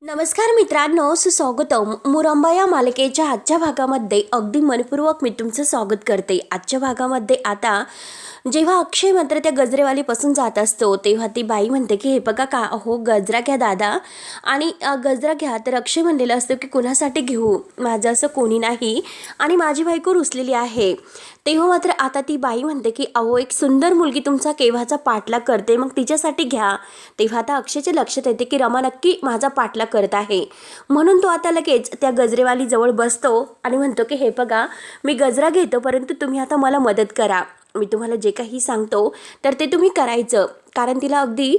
नमस्कार मित्रांनो, सुस्वागतम. मुरंबा या मालिकेच्या आजच्या भागामध्ये अगदी मनपूर्वक मी तुमचं स्वागत करते. आजच्या भागामध्ये आता जेव्हा अक्षय मात्र त्या गजरेवालीपासून जात असतो तेव्हा ती बाई म्हणते की हे बघा का हो गजरा घ्या दादा. आणि गजरा घ्या. तर अक्षय म्हणलेलं असतं की कुणासाठी घेऊ, माझं असं कोणी नाही आणि माझी बायको रुसलेली आहे. तेव्हा मात्र आता ती बाई म्हणते की अहो एक सुंदर मुलगी तुमचा केव्हाचा पाठलाग करते, मग तिच्यासाठी घ्या. तेव्हा आता अक्षयच्या लक्षात येते की रमा नक्की माझा पाठलाग करत आहे. म्हणून तो आता लगेच त्या गजरेवाली जवळ बसतो आणि म्हणतो की हे बघा मी गजरा घेतो, परंतु तुम्ही आता मला मदत करा. मी तुम्हाला जे काही सांगतो तर ते तुम्ही करायचं, कारण तिला अगदी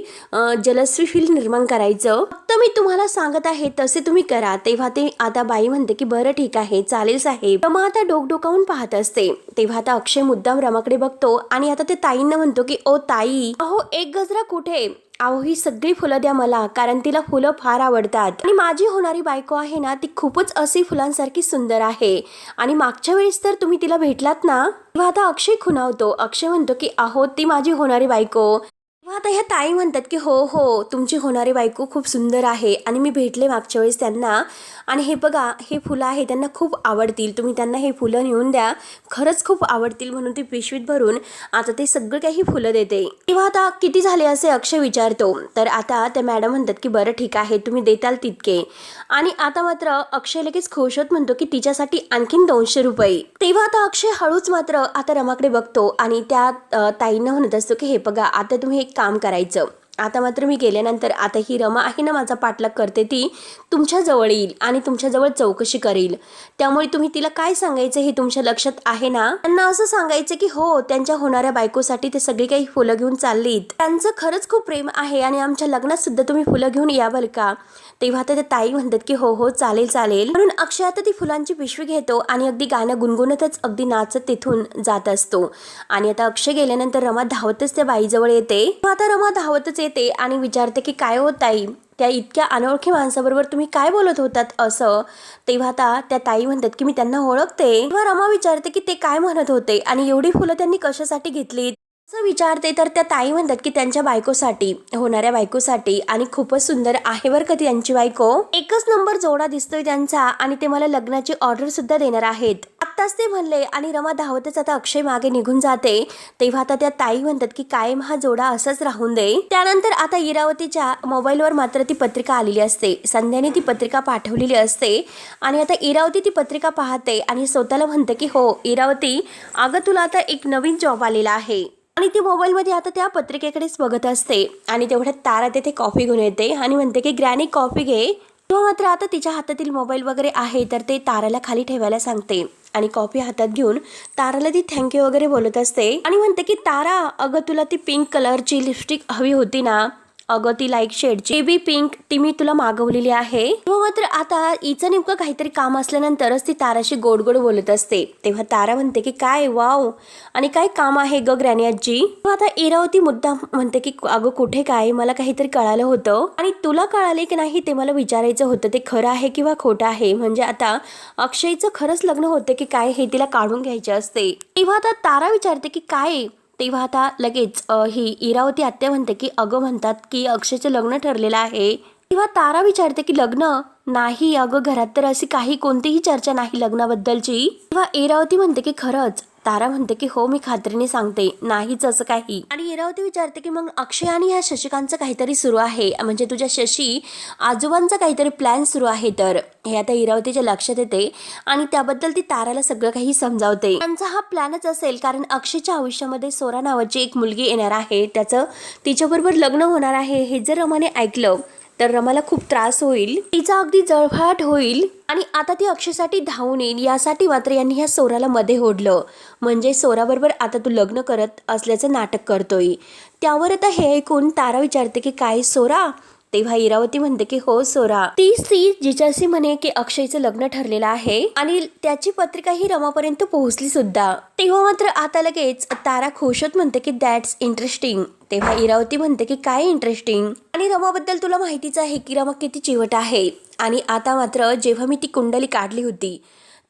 जलस्वी फील निर्माण करायचं. फक्त मी तुम्हाला सांगत आहे तसे तुम्ही करा. तेव्हा ते आता बाई म्हणते की बरं ठीक आहे चालेल साहेब. रमा आता डोकावून पाहत असते. तेव्हा आता अक्षय मुद्दाम रमाकडे बघतो आणि आता ते ताईंना म्हणतो की ओ ताई, अहो एक गजरा कुठे, अहो ही सगळी फुलं द्या मला, कारण तिला फुलं फार आवडतात आणि माझी होणारी बायको आहे ना ती खूपच अशी फुलांसारखी सुंदर आहे. आणि मागच्या वेळेस तर तुम्ही तिला भेटलात ना. तेव्हा आता अक्षय खुणावतो. अक्षय म्हणतो की अहो ती माझी होणारी बायको. आता ह्या ताई म्हणतात की हो हो तुमची होणारी बायको खूप सुंदर आहे आणि मी भेटले मागच्या वेळेस त्यांना, आणि हे बघा हे फुलं आहे त्यांना खूप आवडतील, तुम्ही त्यांना हे फुलं नेऊन द्या, खरंच खूप आवडतील. म्हणून ती पिशवीत भरून आता ते सगळं काही फुलं देते. तेव्हा आता किती झाले असे अक्षय विचारतो. तर आता त्या मॅडम म्हणतात की बरं ठीक आहे तुम्ही देताल तितके. आणि आता मात्र अक्षय लगेच खुश होत म्हणतो की तिच्यासाठी आणखीन 200 रुपये. तेव्हा आता अक्षय हळूच मात्र आता रमाकडे बघतो आणि त्या ताईंना म्हणत असतो की हे बघा आता तुम्ही एक काम करायचं, आता मात्र मी गेल्यानंतर आता ही रमा आहे ना माझा पाठलाग करते, ती तुमच्या जवळ येईल आणि तुमच्याजवळ चौकशी करेल. त्यामुळे तुम्ही तिला काय सांगायचं हे तुमच्या लक्षात आहे ना. त्यांना असं सांगायचं की हो त्यांच्या होणाऱ्या बायकोसाठी ते सगळी काही फुलं घेऊन चाललीत, त्यांचं खरंच खूप प्रेम आहे आणि आमच्या लग्नात सुद्धा तुम्ही फुलं घेऊन याल का. तेव्हा आता त्या ताई म्हणतात की हो हो चालेल चालेल. म्हणून अक्षय आता ती फुलांची पिशवी घेतो आणि अगदी गाणं गुणगुणतच अगदी नाचत तिथून जात असतो. आणि आता अक्षय गेल्यानंतर रमा धावतच त्या बाईजवळ येते. आता रमा धावतच येते आणि विचारते की काय होत ताई, त्या इतक्या अनोळखी माणसाबरोबर तुम्ही काय बोलत होतात असं. तेव्हा आता त्या ताई म्हणतात की मी त्यांना ओळखते. तेव्हा रमा विचारते की ते काय म्हणत होते आणि एवढी फुलं त्यांनी कशासाठी घेतलीत असं विचारते. तर त्या ताई म्हणतात की त्यांच्या बायकोसाठी, होणाऱ्या बायकोसाठी, आणि खूपच सुंदर आहे बरं का त्यांची बायको, एकच नंबर जोडा दिसतोय त्यांचा आणि ते मला लग्नाची ऑर्डर सुद्धा देणार आहेत आत्ताच ते म्हणले. आणि रमा धावतच आता अक्षय मागे निघून जाते. तेव्हा आता त्या ताई म्हणतात की कायम हा जोडा असाच राहून दे. त्यानंतर आता इरावतीच्या मोबाईलवर मात्र ती पत्रिका आलेली असते. संध्याने ती पत्रिका पाठवलेली असते आणि आता इरावती ती पत्रिका पाहते आणि स्वतःला म्हणते की हो इरावती, अगं तुला आता एक नवीन जॉब आलेला आहे. आणि ती मोबाईलमध्ये आता त्या पत्रिकेकडेच बघत असते आणि तेवढ्यात तारा तेथे कॉफी घेऊन येते आणि म्हणते की ग्रॅनी कॉफी घे. तेव्हा मात्र आता तिच्या हातातील मोबाईल वगैरे आहे तर ते ताराला खाली ठेवायला सांगते आणि कॉफी हातात घेऊन ताराला ती थँक्यू वगैरे बोलत असते आणि म्हणते की तारा, अगं तुला ती पिंक कलरची लिपस्टिक हवी होती ना, अगं ती लाईट शेडची बेबी पिंक ती मी तुला मागवलेली आहे. तेव्हा मात्र आता हिचं नेमकं काहीतरी काम असल्यानंतरच ती ताराशी गोड गोड बोलत असते. तेव्हा तारा म्हणते की काय वाव, आणि काय काम आहे ग ग्रॅनी आजी. आता इरावती मुद्दाम म्हणते की अगं कुठे काय, मला काहीतरी कळालं होतं आणि तुला कळाले की नाही ते मला विचारायचं होतं, ते खरं आहे किंवा खोटं आहे. म्हणजे आता अक्षयचं खरंच लग्न होतं की काय हे तिला काढून घ्यायचे असते. तेव्हा आता तारा विचारते की काय. तेव्हा आता लगेच ही इरावती आत्या म्हणते की अगं म्हणतात की अक्षयचं लग्न ठरलेलं आहे. तेव्हा तारा विचारते की लग्न नाही अगं, घरात तर अशी काही कोणतीही चर्चा नाही लग्नाबद्दलची. तेव्हा इरावती म्हणते की खरंच. तारा म्हणते की हो मी खात्रीने सांगते नाहीच असं काही. आणि इरावती विचारते की मग अक्षय आणि ह्या शशिकांचं काहीतरी सुरू आहे, म्हणजे तुझ्या शशी आजोबांचा काहीतरी प्लॅन सुरू आहे. तर हे आता इरावतीच्या लक्षात येते आणि त्याबद्दल ती ताराला सगळं काही समजावते. त्यांचा हा प्लॅनच असेल, कारण अक्षयच्या आयुष्यामध्ये सोरा नावाची एक मुलगी येणार आहे, त्याचं तिच्याबरोबर लग्न होणार आहे. हे जर रमाने ऐकलं तर रमाला खूप त्रास होईल, तिचा अगदी जळफळाट होईल आणि आता ती अक्षयसाठी धावून येईल. यासाठी मात्र यांनी ह्या सोराला मध्ये ओढलं, म्हणजे सोराबरोबर आता तू लग्न करत असल्याचं नाटक करतोय. त्यावर आता हे ऐकून तारा विचारते की काय सोरा. तेव्हा इरावती म्हणते की हो सोरा, ती स्त्री जिच्याशी म्हणे की अक्षयचं लग्न ठरलेलं आहे आणि त्याची पत्रिका ही रमापर्यंत पोहोचली सुद्धा. तेव्हा मात्र आता लगेच तारा खुश होत म्हणते की दॅट्स इंटरेस्टिंग. तेव्हा इरावती म्हणते की काय इंटरेस्टिंग, आणि रमाबद्दल तुला माहितीच आहे की रमा किती चिवट आहे. आणि आता मात्र जेव्हा मी ती कुंडली काढली होती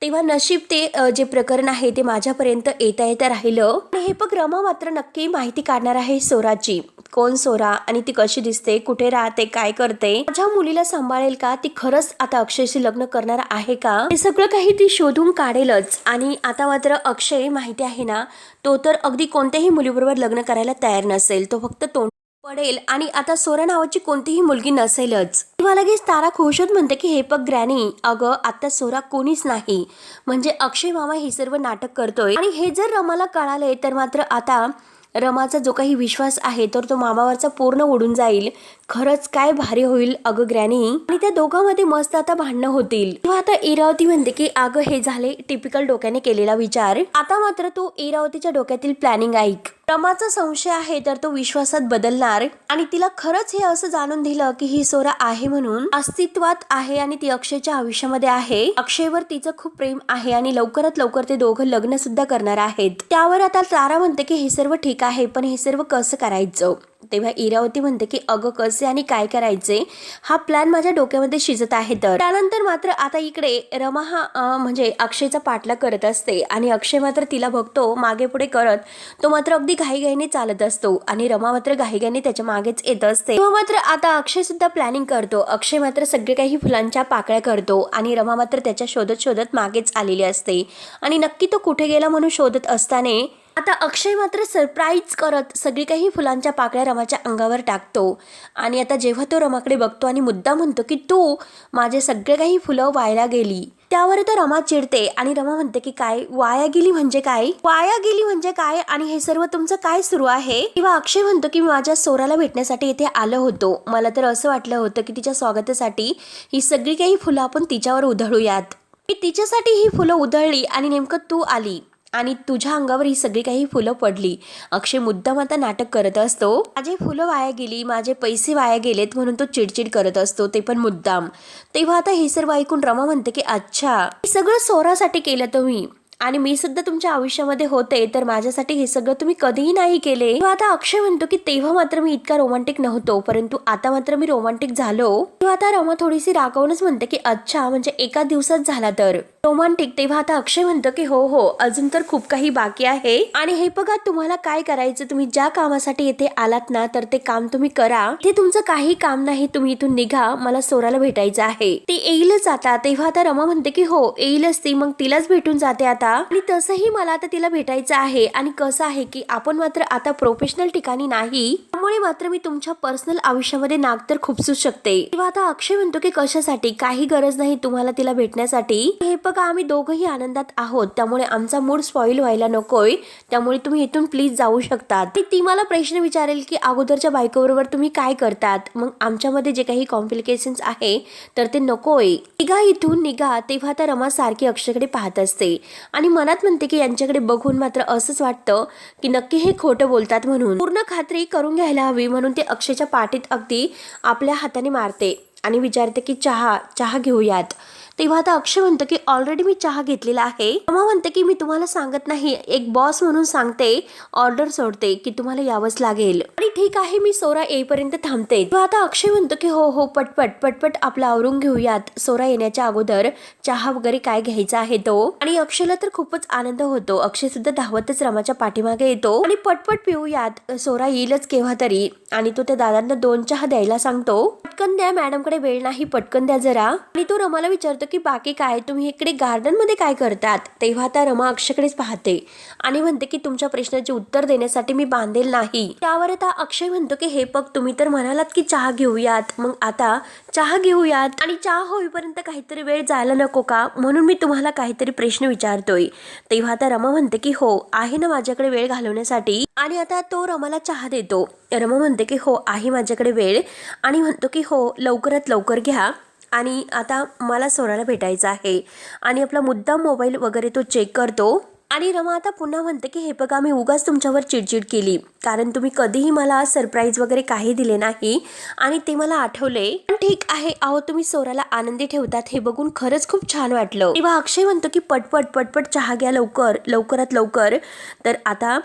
तेव्हा नशीब ते जे प्रकरण आहे ते माझ्यापर्यंत येता येता राहिलं. आणि हे बघ रमा मात्र नक्की माहिती काढणार आहे सोराची. कोण सोरा आणि ती कशी दिसते, कुठे राहते, काय करते, माझ्या मुलीला सांभाळेल का, ती खरंच आता अक्षयशी लग्न करणार आहे का, हे सगळं काही ती शोधून काढेलच. आणि आता मात्र अक्षय माहिती आहे ना, तो तर अगदी कोणत्याही मुलीबरोबर लग्न करायला तयार नसेल, तो फक्त तोंड पडेल आणि आता सोरा नावाची कोणतीही मुलगी नसेलच. तेव्हा लगेच तारा खुश होत म्हणते की हे बघ ग्रॅनी, अगं आता सोरा कोणीच नाही, म्हणजे अक्षय मामा हे सर्व नाटक करतोय. आणि हे जर रमाला कळाले तर मात्र आता रमाचा जो काही विश्वास आहे तर तो मामावरचा पूर्ण उडून जाईल. खरंच काय भारी होईल अगं ग्रॅनी. आणि त्या दोघांमध्ये मस्त आता भांडणं होतील. तेव्हा आता इरावती म्हणते की अगं हे झाले टिपिकल डोक्याने केलेला विचार, आता मात्र तू इरावतीच्या डोक्यातील प्लॅनिंग ऐक. रमाचा संशय आहे तर तो विश्वासात बदलणार आणि तिला खरंच हे असं जाणून दिलं की ही सोरा आहे म्हणून अस्तित्वात आहे आणि ती अक्षयच्या आयुष्यामध्ये आहे. अक्षयवर तिचं खूप प्रेम आहे आणि लवकरात लवकर ते दोघं लग्न सुद्धा करणार आहेत. त्यावर आता तारा म्हणते की हे सर्व ठीक आहे, पण हे सर्व कसं करायचं. तेव्हा इरावती म्हणते की अगं कसे आणि काय करायचे हा प्लॅन माझ्या डोक्यामध्ये शिजत आहे. तर त्यानंतर मात्र आता इकडे रमा हा म्हणजे अक्षयचा पाठलाग करत असते आणि अक्षय मात्र तिला बघतो मागे पुढे करत. तो मात्र अगदी घाईघाईने चालत असतो आणि रमा मात्र घाईघाईने त्याच्या मागेच येत असते. तेव्हा मात्र आता अक्षय सुद्धा प्लॅनिंग करतो. अक्षय मात्र सगळे काही फुलांच्या पाकळ्या करतो आणि रमा मात्र त्याच्या शोधत शोधत मागेच आलेली असते आणि नक्की तो कुठे गेला म्हणून शोधत असताना आता अक्षय मात्र सरप्राईज करत सगळी काही फुलांच्या पाकळ्या रमाच्या अंगावर टाकतो. आणि आता जेव्हा तो रमाकडे बघतो आणि मुद्दा म्हणतो की तू माझे सगळे काही फुलं वाया गेली, त्यावर तर रमा चिडते आणि रमा म्हणते की काय वाया गेली म्हणजे काय, वाया गेली म्हणजे काय आणि हे सर्व तुमचं काय सुरू आहे. तेव्हा अक्षय म्हणतो की मी माझ्या सोराला भेटण्यासाठी इथे आलो होतो. मला तर असं वाटलं होतं की तिच्या स्वागतासाठी ही सगळी काही फुलं आपण तिच्यावर उधळूयात. मी तिच्यासाठी ही फुलं उधळली आणि नेमकं तू आली आणि तुझ्या अंगावर ही सगळी काही फुलं पडली. अक्षय मुद्दाम आता नाटक करत असतो. माझे फुलं वाया गेली, माझे पैसे वाया गेलेत म्हणून तो चिडचिड करत असतो, ते पण मुद्दाम. तेव्हा आता हे सर्व ऐकून रमा म्हणते की अच्छा हे सगळं सोरासाठी केलं तुम्ही आणि मी सुद्धा तुमच्या आयुष्यामध्ये होते तर माझ्यासाठी हे सगळं तुम्ही कधीही नाही केले. तेव्हा आता अक्षय म्हणतो की तेव्हा मात्र मी इतका रोमांटिक नव्हतो, परंतु आता मात्र मी रोमांटिक झालो. तेव्हा आता रमा थोडीशी रागावूनच म्हणते की अच्छा म्हणजे एका दिवसात झाला तर रोमांटिक. तेव्हा आता अक्षय म्हणतो की हो हो अजून तर खूप काही बाकी आहे आणि हे बघा तुम्हाला काय करायचं, तुम्ही ज्या कामासाठी इथे आलात ना तर ते काम तुम्ही करा. इथे तुमचं काही काम नाही, तुम्ही इथून निघा, मला सोराला भेटायचं आहे. ती येईलच आता. तेव्हा आता रमा म्हणते की हो येईलच ती, मग तिलाच भेटून जाते आता. आणि तसंही मला आता तिला भेटायचं आहे आणि कसं आहे की आपण मात्र आता प्रोफेशनल ठिकाणी नाही, त्यामुळे मात्र मी तुमच्या पर्सनल आयुष्यामध्ये नाक तर खुपसू शकते. तेव्हा आता अक्षय म्हणतो की कशासाठी, काही गरज नाही तुम्हाला तिला भेटण्यासाठी. हे बघा आम्ही दोघंही आनंदात आहोत, त्यामुळे आमचा मूड स्पॉइल व्हायला नकोय, त्यामुळे तुम्ही इथून प्लीज जाऊ शकतात. ती मला प्रश्न विचारेल की अगोदरच्या बायकोबरोबर तुम्ही काय करतात, मग आमच्यामध्ये जे काही कॉम्प्लिकेशन्स आहे तर ते नकोय, निघा इथून निघा. तेव्हा आता रमा सारखी अक्षयकडे पाहत असते आणि मनात म्हणते की यांच्याकडे बघून मात्र असंच वाटतं की नक्की हे खोटं बोलतात म्हणून पूर्ण खात्री करून घ्यायला हवी. म्हणून ते अक्षयच्या पाठीत अगदी आपल्या हाताने मारते आणि विचारते की चहा घेऊयात. तेव्हा आता अक्षय म्हणतो की ऑलरेडी मी चहा घेतलेला आहे. रमा म्हणते की मी तुम्हाला सांगत नाही, एक बॉस म्हणून सांगते, ऑर्डर सोडते की तुम्हाला यावंच लागेल. आणि ठीक आहे मी सोरा येईपर्यंत थांबते. तेव्हा आता अक्षय म्हणतो की हो हो पटपट आपलं आवरून घेऊयात, सोरा येण्याच्या अगोदर चहा वगैरे काय घ्यायचा आहे तो. आणि अक्षयला तर खूपच आनंद होतो. अक्षय सुद्धा धावतच रमाच्या पाठीमागे येतो आणि पटपट पिऊयात, सोरा येईलच केव्हा तरी. आणि तो त्या दादांना 2 चहा द्यायला सांगतो. पटकन द्या मॅडमकडे वेळ नाही, पटकन द्या जरा. आणि तो रमाला विचारतो की बाकी काय, तुम्ही इकडे गार्डन मध्ये काय करतात. तेव्हा आता रमा अक्षयकडेच पाहते आणि म्हणते की तुमच्या प्रश्नाचे उत्तर देण्यासाठी मी बांधेल नाही. त्यावर आता अक्षय म्हणतो की हे बघ तुम्ही तर म्हणालात की चहा घेऊयात, मग आता चहा घेऊयात आणि चहा होईपर्यंत काहीतरी वेळ जायला नको का, म्हणून मी तुम्हाला काहीतरी प्रश्न विचारतोय. तेव्हा आता रमा म्हणते की हो आहे ना माझ्याकडे वेळ घालवण्यासाठी. आणि आता तो रमाला चहा देतो. रमा म्हणते की हो आहे माझ्याकडे वेळ आणि म्हणतो की हो लवकरात लवकर घ्या आणि आता मला सोराला भेटायचं आहे. आणि आपला मुद्दाम मोबाईल वगैरे तो चेक करतो. आणि रमा आता पुन्हा म्हणते की हे बघा मी उगाच तुमच्यावर चिडचिड केली, कारण तुम्ही कधीही मला सरप्राईज वगैरे काही दिले नाही आणि ते मला आठवले. पण ठीक आहे, अहो तुम्ही सोराला आनंदी ठेवतात हे बघून खरंच खूप छान वाटलं. तेव्हा अक्षय म्हणतो की पटपट चहा घ्या लवकरात लवकर. तर आता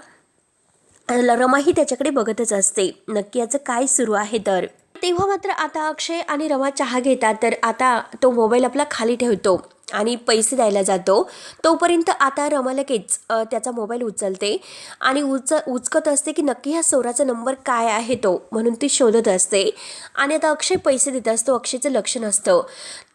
रमाही त्याच्याकडे बघतच असते नक्की याचं काय सुरू आहे. तर तेव्हा मात्र आता अक्षय आणि रमा चहा घेतात. तर आता तो मोबाईल आपला खाली ठेवतो आणि पैसे द्यायला जातो. तोपर्यंत आता रमा लगेच त्याचा मोबाईल उचलते आणि उचकत असते की नक्की ह्या चोराचा नंबर काय आहे तो, म्हणून ती शोधत असते. आणि आता अक्षय पैसे देत असतो. अक्षयचं लक्ष नसतं.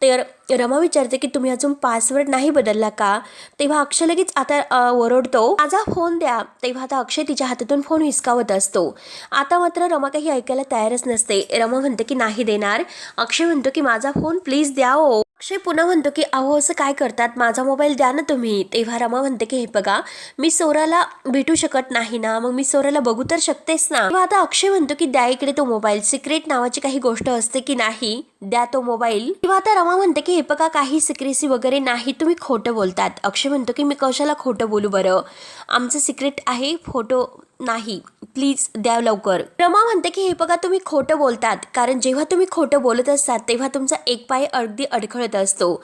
तर रमा विचारते की तुम्ही अजून पासवर्ड नाही बदलला का? तेव्हा अक्षय लगेच आता ओरडतो, माझा फोन द्या. तेव्हा आता अक्षय तिच्या हातातून फोन हिसकावत असतो. आता मात्र रमा काही ऐकायला तयारच नसते. रमा म्हणते की नाही देणार. अक्षय म्हणतो की माझा फोन प्लीज द्या हो. अक्षय पुन्हा म्हणतो की अहो असं काय करतात, माझा मोबाईल द्या ना तुम्ही. तेव्हा रमा म्हणते की हे बघा, मी सोराला भेटू शकत नाही ना, मग मी सोराला बघू तर शकतेस ना. तेव्हा आता अक्षय म्हणतो की द्या इकडे तो मोबाईल, सिक्रेट नावाची काही गोष्ट असते की नाही, द्या तो मोबाईल. तेव्हा आता रमा म्हणते की हे बघा, काही सिक्रेसी वगैरे नाही, तुम्ही खोटं बोलतात. अक्षय म्हणतो की मी कशाला खोटं बोलू बरं, आमचं सिक्रेट आहे, फोटो नाही, प्लीज द्या लवकर. रमा म्हणते की हे बघा, तुम्ही खोटं बोलतात, कारण जेव्हा तुम्ही खोटं बोलत असतात तेव्हा तुमचा एक पाय अगदी अडखळत असतो.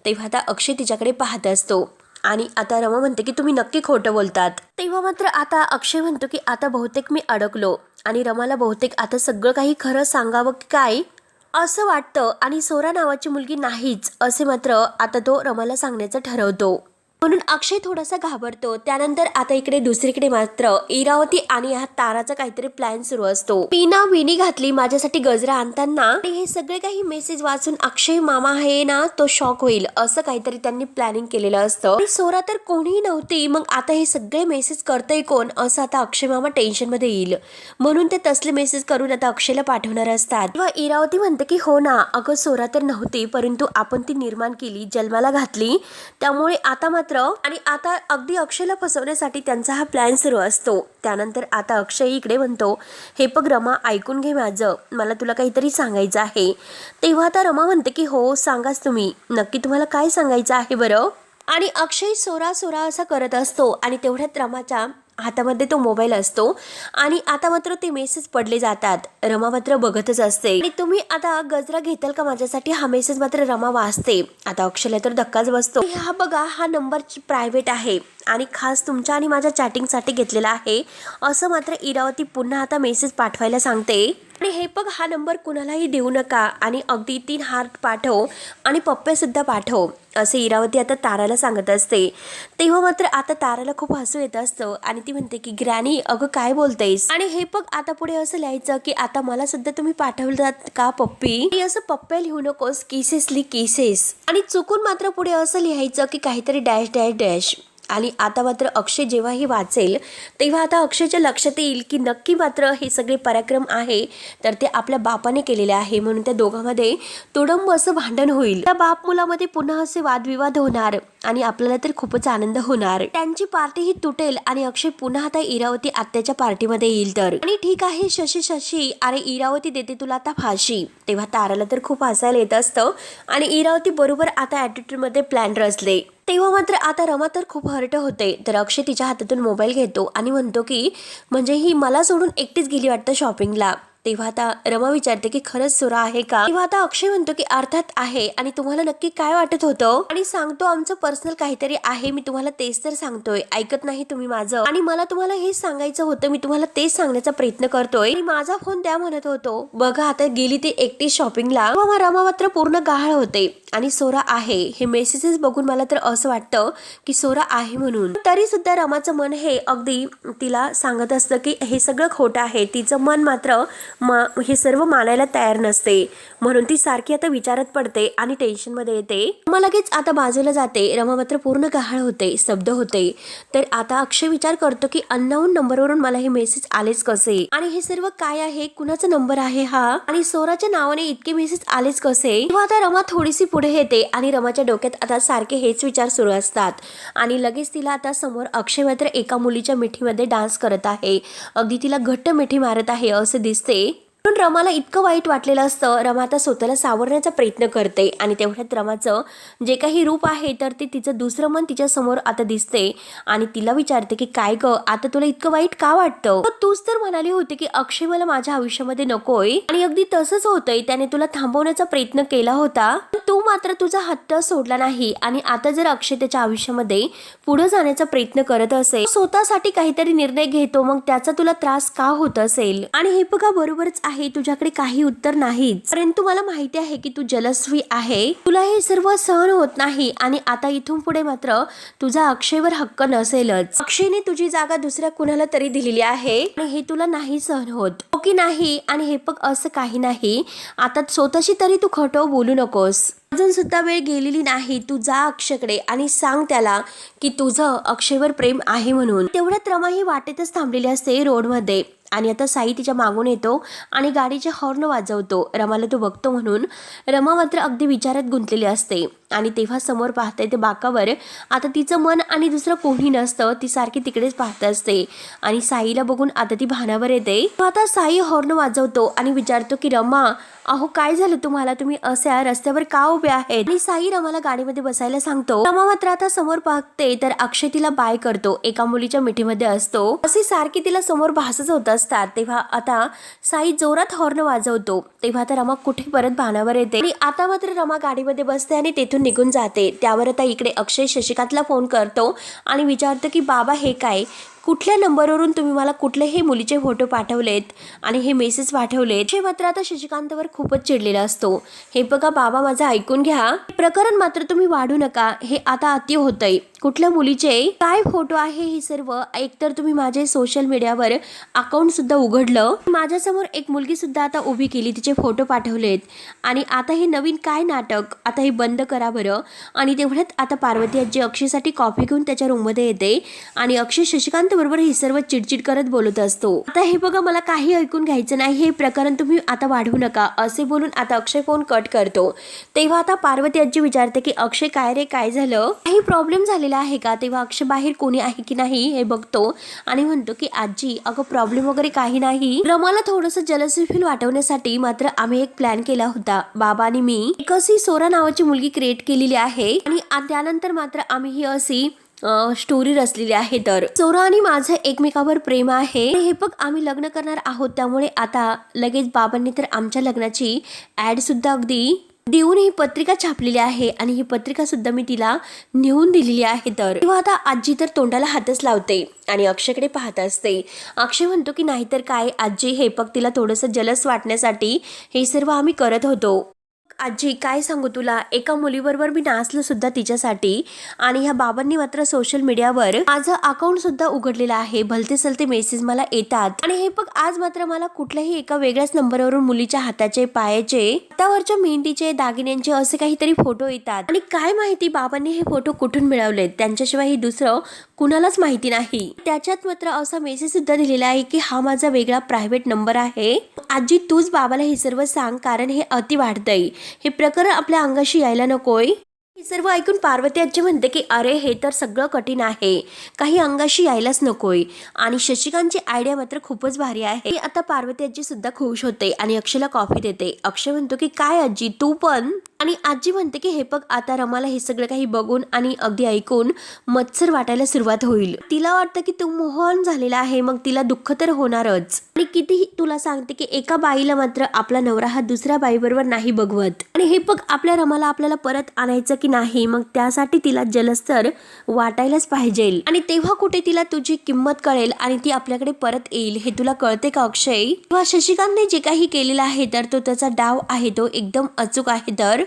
तेव्हा आता अक्षय तिच्याकडे पाहत असतो आणि आता रमा म्हणते की तुम्ही नक्की खोटं बोलतात. तेव्हा मात्र आता अक्षय म्हणतो की आता बहुतेक मी अडकलो आणि रमाला बहुतेक आता सगळं काही खरं सांगावं काय असं वाटतं आणि सोरा नावाची मुलगी नाहीच असे मात्र आता तो रमाला सांगण्याचं ठरवतो. म्हणून अक्षय थोडासा घाबरतो. त्यानंतर आता इकडे दुसरीकडे मात्र इरावती आणि ह्या ताराचा काहीतरी प्लॅन सुरू असतो. मीना विणी घातली माझ्यासाठी गजरा आणताना आणि हे सगळे काही मेसेज वाचून अक्षय मामा आहे ना तो शॉक होईल असं काहीतरी त्यांनी प्लॅनिंग केलेलं असतं. आणि सोरा तर कोणीही नव्हती, मग आता हे सगळे मेसेज करतंय कोण असं आता अक्षय मामा टेन्शन मध्ये येईल, म्हणून ते तसले मेसेज करून आता अक्षयला पाठवणार असतात. किंवा इरावती म्हणते की हो ना अगं, सोरा तर नव्हती, परंतु आपण ती निर्माण केली, जन्माला घातली, त्यामुळे आता आणि आता अगदी अक्षयला फसवण्यासाठी त्यांचा हा प्लॅन सुरू असतो. त्यानंतर आता अक्षय इकडे म्हणतो, हे बघ रमा, ऐकून घे माझं, मला तुला काहीतरी सांगायचं आहे. तेव्हा आता रमा म्हणते की हो सांगाच तुम्ही, नक्की तुम्हाला काय सांगायचं आहे बरं. आणि अक्षय सोरा सोरा असा करत असतो आणि तेवढ्यात रमाच्या हातामध्ये तो मोबाईल असतो आणि आता मात्र ते मेसेज पडले जातात. रमा मात्र बघतच असते आणि तुम्ही आता गजरा घेताल का माझ्यासाठी, हा मेसेज मात्र रमा वाचते. आता अक्षयला तर धक्काच बसतो. हा बघा, हा नंबर प्रायव्हेट आहे आणि खास तुमच्या आणि माझ्या चॅटिंगसाठी घेतलेला आहे असं मात्र इरावती पुन्हा आता मेसेज पाठवायला सांगते. आणि हे बघ, हा नंबर कुणालाही देऊ नका आणि अगदी 3 हार्ट पाठव आणि पप्पे सुद्धा पाठव असे इरावती आता ताराला सांगत असते. तेव्हा मात्र आता ताराला खूप हसू येत असतं आणि ती म्हणते की ग्रॅनी अगं काय बोलतेस, आणि हे बघ आता पुढे असं लिहायचं की आता मला सुद्धा तुम्ही पाठवलात का पप्पी, असं पप्प्या लिहू नकोस, किसेस किसेस, आणि चुकून मात्र पुढे असं लिहायचं की काहीतरी डॅश डॅश डॅश. आणि आता मात्र अक्षय जेव्हा हे वाचेल तेव्हा आता अक्षयच्या लक्षात येईल की नक्की मात्र हे सगळे पराक्रम आहे तर ते आपल्या बापाने केलेले आहे, म्हणून त्या दोघांमध्ये तुडंब असं भांडण होईल. त्या बाप मुलामध्ये पुन्हा असे वादविवाद होणार आणि आपल्याला तर खूपच आनंद होणार. त्यांची पार्टी ही तुटेल आणि अक्षय पुन्हा आता इरावती आत्याच्या पार्टीमध्ये येईल. तर आणि ठीक आहे शशी शशी, अरे इरावती देते तुला आता फाशी. तेव्हा ताराला तर खूप हसायला येत असतं आणि इरावती बरोबर आता ॲटिट्यूड मध्ये प्लॅन रचले. तेव्हा मात्र आता रमा तर खूप हर्ट होते. तर अक्षय तिच्या हातातून मोबाईल घेतो आणि म्हणतो की म्हणजे ही मला सोडून एकटीच गेली वाटतं शॉपिंगला. तेव्हा आता रमा विचारते की खरंच सोरा आहे का. तेव्हा आता अक्षय म्हणतो की अर्थात आहे, आणि तुम्हाला नक्की काय वाटत होतं, आणि सांगतो आमचं पर्सनल काहीतरी आहे, मी तुम्हाला तेच तर सांगतोय, ऐकत नाही तुम्ही माझं, आणि मला तुम्हाला हेच सांगायचं होतं, मी तुम्हाला तेच सांगण्याचा प्रयत्न करतोय, माझा फोन द्या म्हणत होतो. बघा आता गेली ती एकटी शॉपिंगला. रमा मात्र पूर्ण गहाळ होते आणि सोरा आहे हे मेसेजेस बघून मला तर असं वाटतं की सोरा आहे म्हणून. तरी सुद्धा रमाचं मन हे अगदी तिला सांगत असतं की हे सगळं खोटं आहे. तिचं मन मात्र हे सर्व मानायला तयार नसते, म्हणून ती सारखी आता विचारत पडते आणि टेन्शन मध्ये येते. मग लगेच आता बाजूला जाते. रमा मात्र पूर्ण गहाळ होते, स्तब्ध होते. तर आता अक्षय विचार करतो की अननोन नंबरवरून मला हे मेसेज आलेच कसे, आणि हे सर्व काय आहे, कुणाचा नंबर आहे हा, आणि सोराच्या नावाने इतके मेसेज आलेच कसे. तेव्हा आता रमा थोडीशी पुढे येते आणि रमाच्या डोक्यात आता सारखे हेच विचार सुरू असतात. आणि लगेच तिला आता समोर अक्षय मात्र एका मुलीच्या मिठीमध्ये डान्स करत आहे, अगदी तिला घट्ट मिठी मारत आहे असं दिसते. पण रमाला इतकं वाईट वाटलेलं असतं. रमा आता स्वतःला सावरण्याचा प्रयत्न करते आणि तेवढ्यात रमाचं जे काही रूप आहे तर ते तिचं दुसरं मन तिच्या समोर आता दिसते आणि तिला विचारते की काय ग, आता तुला इतकं वाईट का वाटतं, तूच तर म्हणाली होती की अक्षय मला माझ्या आयुष्यामध्ये नकोय, आणि अगदी तसंच होतंय, त्याने तुला थांबवण्याचा प्रयत्न केला होता, तू मात्र तुझा हट्ट सोडला नाही आणि आता जर अक्षय त्याच्या आयुष्यामध्ये पुढे जाण्याचा प्रयत्न करत असेल, स्वतःसाठी काहीतरी निर्णय घेतो, मग त्याचा तुला त्रास का होत असेल? आणि हे बघा बरोबरच आहे, तुझ्याकडे काही उत्तर नाहीच, परंतु मला माहिती आहे की तू जलस्वी आहे, तुला हे सर्व सहन होत नाही आणि आता इथून पुढे मात्र तुझा अक्षयवर हक्क नसेलच. अक्षयने तुझी जागा दुसऱ्या कुणाला तरी दिलेली आहे आणि हे तुला नाही सहन होत, हो की नाही? आणि हे बघ असं काही नाही, आता स्वतःशी तरी तू खोटं बोलू नकोस. अजून सुद्धा वेळ गेलेली नाही, तू जा अक्षयकडे आणि सांग त्याला की तुझं अक्षयवर प्रेम आहे म्हणून. तेवढ्यात रमा ही वाटेतच थांबलेली असते रोडमध्ये आणि आता साई तिच्या मागून येतो आणि गाडीचे हॉर्न वाजवतो. रमाला तो बघतो म्हणून रमा मात्र अगदी विचारात गुंतलेली असते आणि तेव्हा समोर पाहते ते बाकावर आता तिचं मन आणि दुसरं कोणी नसतं, ती सारखी तिकडेच पाहत असते आणि साईला बघून आता ती भानावर येते. आता साई हॉर्न वाजवतो आणि विचारतो की रमा, अहो काय झालं तुम्हाला, तुम्ही अशा रस्त्यावर का उभे आहेत? आणि साई रमाला गाडीमध्ये बसायला सांगतो. रमा मात्र आता समोर पाहते तर अक्षय तिला बाय करतो, एका मुलीच्या मिठीमध्ये असतो, असे सारखी तिला समोर भासच होत असतात. तेव्हा आता साई जोरात हॉर्न वाजवतो, तेव्हा आता रमा कुठे परत भानावर येते आणि आता मात्र रमा गाडीमध्ये बसते आणि तेथून निघून जाते. त्यावर आता इकडे अक्षय शशिकांतला फोन करतो आणि विचारतो की बाबा हे काय, कुठल्या नंबरवरून तुम्ही मला कुठलेही मुलीचे फोटो पाठवलेत आणि हे मेसेज पाठवलेत? हे मात्र आता शशिकांतवर खूपच चिडलेला असतो. हे बघा बाबा माझं ऐकून घ्या, प्रकरण मात्र तुम्ही वाढू नका, हे आता अति होतंय. कुठल्या मुलीचे काय फोटो आहे हे सर्व, एकतर तुम्ही माझे सोशल मीडियावर अकाउंट सुद्धा उघडलं, माझ्यासमोर एक मुलगी सुद्धा आता उभी केली, तिचे फोटो पाठवलेत आणि आता हे नवीन काय नाटक, आता हे बंद करा बरं. आणि तेवढ्यात आता पार्वती आजी अक्षयसाठी कॉफी घेऊन त्याच्या रूममध्ये येते आणि अक्षय शशिकांत बरोबर ही सर्व चिडचिड करत बोलत असतो. आता हे बघा मला काही ऐकून घ्यायचं नाही, हे प्रकरण तुम्ही आता वाढवू नका, असे बोलून आता अक्षय फोन कट करतो. तेव्हा आता पार्वती आजी विचारते की अक्षय काय रे, काय झालं, काही प्रॉब्लेम झालेला आहे का? तेव्हा अक्षय बाहेर कोणी आहे की नाही हे बघतो आणि म्हणतो की आजी अगं प्रॉब्लेम वगैरे काही नाही, रमाला थोडंसं जलसी फील वाटवण्यासाठी मात्र आम्ही एक प्लॅन केला होता, बाबा आणि मी एक अशी सोरा नावाची मुलगी क्रिएट केलेली आहे आणि त्यानंतर मात्र आम्ही ही अशी स्टोरी रचलेली आहे. तर सोरा आणि माझं एकमेकावर प्रेम आहे, हे बघ आम्ही लग्न करणार आहोत, त्यामुळे आता लगेच बाबांनी तर आमच्या लग्नाची ऍड सुद्धा अगदी देऊन ही पत्रिका छापलेली आहे आणि ही पत्रिका सुद्धा मी तिला नेऊन दिलेली आहे. तर तेव्हा आता आजी तर तोंडाला हातच लावते आणि अक्षयकडे पाहत असते. अक्षय म्हणतो की नाहीतर काय आजी, हे बघ तिला थोडंसं जलस वाटण्यासाठी हे सर्व आम्ही करत होतो. आजी काय सांगू तुला, एका मुलीबरोबर मी नाचलो सुद्धा तिच्यासाठी आणि ह्या बाबांनी मात्र सोशल मीडियावर माझं अकाउंट सुद्धा उघडलेलं आहे, भलते सलते मेसेज मला येतात आणि हे बघ आज मात्र मला कुठल्याही एका वेगळ्याच नंबरवरून मुलीच्या हाताचे, पायाचे, हातावरच्या मेहंदीचे, दागिन्यांचे असे काहीतरी फोटो येतात आणि काय माहिती बाबांनी हे फोटो कुठून मिळवलेत, त्यांच्याशिवाय ही दुसरं कुणालाच माहिती नाही. त्याच्यात मात्र असा मेसेज सुद्धा दिलेला आहे की हा माझा वेगळा प्रायव्हेट नंबर आहे, आजी तूच बाबाला हे सर्व सांग, कारण हे अति वाढतंय, हे प्रकरण आपल्या अंगाशी यायला नकोय. हे सर्व ऐकून पार्वती आजी म्हणते की अरे हे तर सगळं कठीण आहे, काही अंगाशी यायलाच नकोय आणि शशिकांतची आयडिया मात्र खूपच भारी आहे. आता पार्वती आजी सुद्धा खुश होते आणि अक्षयला कॉफी देते. अक्षय म्हणतो की काय आजी तू पण, आणि आजी म्हणते की हे बघ आता रमाला हे सगळं काही बघून आणि अगदी ऐकून मत्सर वाटायला सुरुवात होईल, तिला वाटतं की तू मोहन झालेला आहे, मग तिला दुःख तर होणारच. आणि कितीही तुला सांगते की एका बाईला मात्र आपला नवरा हा दुसऱ्या बाईबरोबर नाही बघवत आणि हे बघ आपल्या रमाला आपल्याला परत आणायचं की नाही, मग त्यासाठी तिला जलस्तर वाटायलाच पाहिजे आणि तेव्हा कुठे तिला तुझी किंमत कळेल आणि ती आपल्याकडे परत येईल, हे तुला कळते का अक्षय? किंवा शशिकांतने जे काही केलेलं आहे तर तो त्याचा डाव आहे, तो एकदम अचूक आहे. तर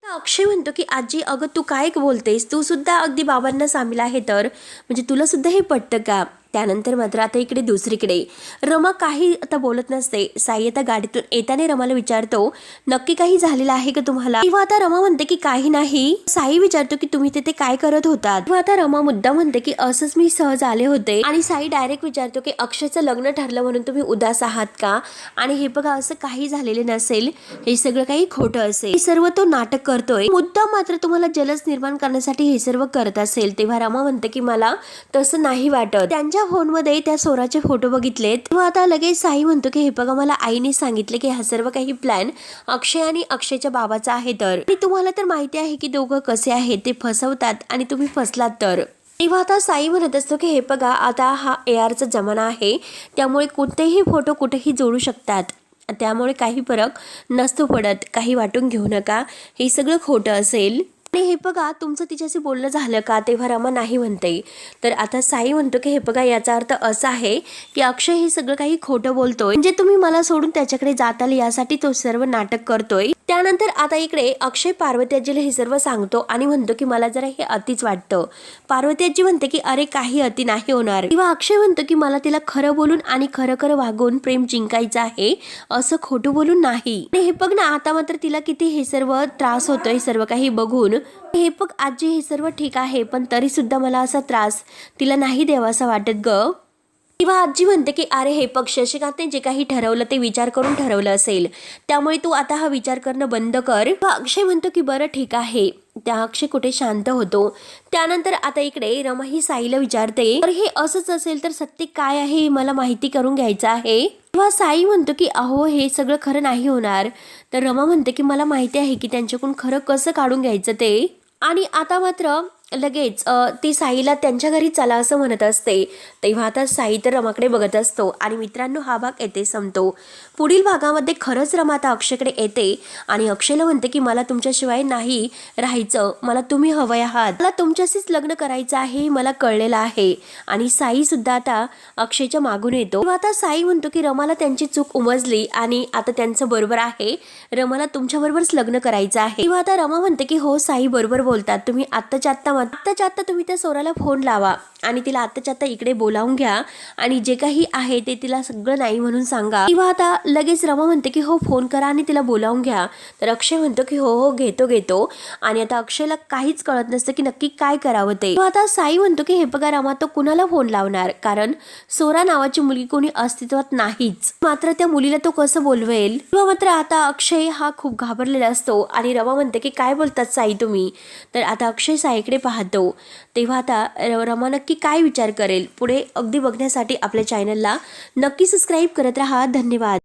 अक्षय म्हणतो की आजी अगं तू काय बोलतेस, तू सुद्धा अगदी बाबांना सामील आहे, तर म्हणजे तुला सुद्धा हे पटतं का? त्यानंतर मात्र आता इकडे दुसरीकडे रमा काही आता बोलत नसते. साई आता गाडीतून येताना रमाला विचारतो नक्की काही झालेलं आहे का तुम्हाला? किंवा आता रमा म्हणते की काही नाही. साई विचारतो की तुम्ही तिथे काय करत होतात? किंवा आता रमा मुद्दा म्हणते की असंच मी सहज आले होते आणि साई डायरेक्ट विचारतो की अक्षयचं लग्न ठरलं म्हणून तुम्ही उदास आहात का? आणि हे बघा असं काही झालेले नसेल, हे सगळं काही खोटं असेल, हे सर्व तो नाटक करतोय, मुद्दा मात्र तुम्हाला जलस निर्माण करण्यासाठी हे सर्व करत असेल. तेव्हा रमा म्हणते की मला तसं नाही वाटत, त्यांच्या फोनमध्ये त्या सोराचे फोटो बघितलेत. तेव्हा आता लगेच साई म्हणतो की हे बघा मला आईने सांगितले की हा सर्व काही प्लॅन अक्षय आणि अक्षयच्या बाबाचा आहे, तर तुम्हाला तर माहिती आहे की दोघं कसे आहेत, ते फसवतात आणि तुम्ही फसलात. तर तेव्हा आता साई म्हणत असतो की हे बघा आता हा ARचा जमाना आहे, त्यामुळे कोणतेही फोटो कुठेही जोडू शकतात त्यामुळे काही फरक नसतो पडत, काही वाटून घेऊ नका, हे सगळं खोटं असेल. आणि हे बघा तुमचं तिच्याशी बोलणं झालं का? तेव्हा रमा नाही म्हणते. तर आता साई म्हणतो की हे बघा याचा अर्थ असा आहे की अक्षय हे सगळं काही खोटं बोलतोय, म्हणजे तुम्ही मला सोडून त्याच्याकडे जात आले यासाठी तो सर्व नाटक करतोय. त्यानंतर आता इकडे अक्षय पार्वती आजीला हे सर्व सांगतो आणि म्हणतो की मला जरा हे अतिच वाटतं. पार्वती आजी म्हणते की अरे काही अति नाही होणार. किंवा अक्षय म्हणतो की मला तिला खरं बोलून आणि खरं खरं वागून प्रेम जिंकायचं आहे, असं खोटं बोलून नाही. आणि हे बघ ना आता मात्र तिला किती हे सर्व त्रास होतोय सर्व काही बघून. हे बघ आजी हे सर्व ठीक आहे, पण तरी सुद्धा मला असा त्रास तिला नाही द्यावासा वाटत ग. किंवा आजी म्हणते की अरे हे बघ शशिकांतने जे काही ठरवलं ते विचार करून ठरवलं असेल, त्यामुळे तू आता हा विचार करणं बंद कर. अक्षय म्हणतो की बरं ठीक आहे. त्या अक्षय कुठे शांत होतो. त्यानंतर आता इकडे रमा ही साईला विचारते तर हे असंच असेल तर सत्य काय आहे मला माहिती करून घ्यायचं आहे. तेव्हा साई म्हणतो की अहो हे सगळं खरं नाही होणार. तर रमा म्हणते की मला माहिती आहे की त्यांच्याकडून खरं कसं काढून घ्यायचं ते. आणि आता मात्र लगेच ती साईला त्यांच्या घरी चला असं म्हणत असते. तेव्हा आता साई तर रमाकडे बघत असतो आणि मित्रांनो हा भाग येथे संपतो. पुढील भागामध्ये खरंच रमा आता अक्षयकडे येते आणि अक्षयला म्हणते की मला तुमच्याशिवाय नाही राहायचं, मला तुम्ही हवं आहात, मला तुमच्याशीच लग्न करायचं आहे, मला कळलेलं आहे. आणि साई सुद्धा आता अक्षयच्या मागून येतो. तेव्हा आता साई म्हणतो की रमाला त्यांची चूक उमजली आणि आता त्यांचं बरोबर आहे, रमाला तुमच्याबरोबरच लग्न करायचं आहे. तेव्हा आता रमा म्हणते की हो साई बरोबर बोलतात तुम्ही, आत्ताच्या आत्ता तुम्ही त्या सोराला फोन लावा आणि तिला आत्ताच्या आत्ता इकडे बोलावून घ्या आणि जे काही आहे ते तिला सगळं नाही म्हणून सांगा. किंवा आता लगेच रमा म्हणते की हो फोन करा आणि तिला बोलावून घ्या. तर अक्षय म्हणतो की हो हो घेतो. आणि आता अक्षयला काहीच कळत नसतं की नक्की काय करावं ते. आता साई म्हणतो की हे बघा रमा तो कुणाला फोन लावणार, कारण सोरा नावाची मुलगी कोणी अस्तित्वात नाहीच, मात्र त्या मुलीला तो कसं बोलवेल. किंवा मात्र आता अक्षय हा खूप घाबरलेला असतो आणि रमा म्हणते की काय बोलतात साई तुम्ही. तर आता अक्षय साईकडे पाहतो. तेव्हा आता रमा नक्की काय विचार करेल पुढे अगदी बघण्यासाठी आपल्या चॅनलला नक्की सबस्क्राईब करत राहा. धन्यवाद.